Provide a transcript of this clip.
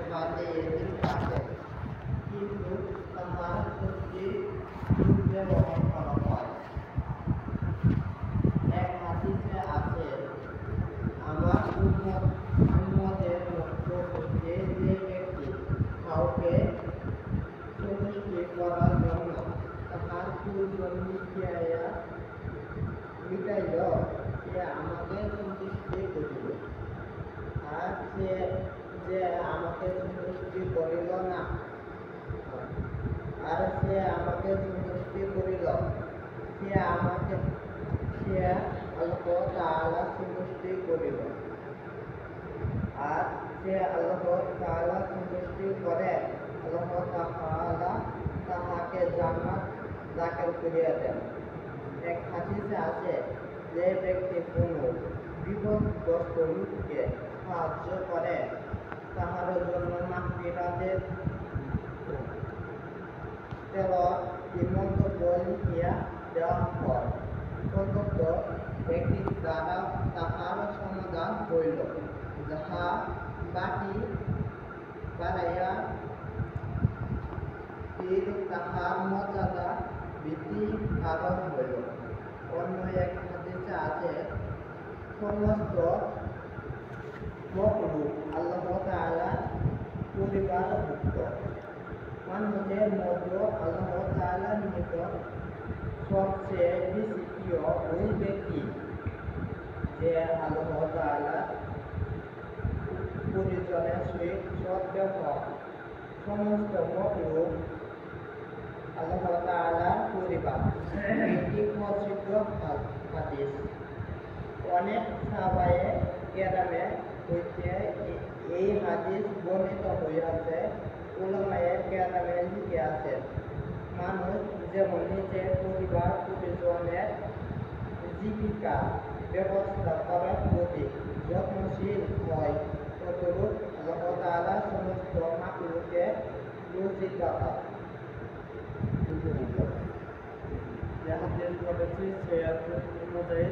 জান্নাতে থাকে, কিন্তু তাহার সত্যি ব্যবহার করা হয়। এক হাদিসে আছে, আমার উম্মতের মধ্য হইতে যে ব্যক্তি কাউকে সন্তুষ্টি করার জন্য তাহার প্রয়োজন মিটাইল, সে আমাকে সন্তুষ্টি করিল। আর যে আমাকে সন্তুষ্টি করিল না, আর সে আমাকে সন্তুষ্টি করিল, সে আল্লাহ তাআলা সন্তুষ্টি করিল। আর সে আল্লাহ তাআলা সন্তুষ্টি করে, আল্লাহ তাআলা তাহাকে জান্নাত দাখিল করিয়া দেন। এক হাদিসে আছে, যে ব্যক্তি কোনো বিপদগ্রস্ত লোককে সাহায্য করে, তাহার জন্য মাগফিরাতের মন্তব্য লিখিয়া দেওয়া হয়। প্রদত্ত ব্যক্তির দ্বারা তাহার সমাধান হইল, যাহা বাকি বাড়াইয়া তাহার মর্যাদা বৃদ্ধি কারণ হইল। অন্য এক হাদিসে আছে, সমস্ত মখলুক আল্লাহ তাআলার পরিবারভুক্ত। মানুষের মধ্যে আল্লাহ তাআলার নিকট সবচেয়ে বেশি প্রিয় ওই ব্যক্তি, যে আল্লাহ তাআলার পরিজনের সহিত সদ্ব্যবহার। সমস্ত মখলুক আল্লাহ তাআলার পরিবার, এটি প্রসিদ্ধ হাদিস। অনেক সাহাবায়ে কেরামের হইতে এই হাদিস বর্ণিত হইয়াছে। উলামায়ে কেরামে লিখিয়াছেন, মানুষ যেমন নিজের পরিবার পরিজনের জীবিকা ব্যবস্থা করার প্রতি যত্নশীল হয়, তদ্রূপ আল্লাহ তাআলা সমস্ত মাখলুকের রুজিদাতা। যে হাদিস বলেছি সে অনুযায়ী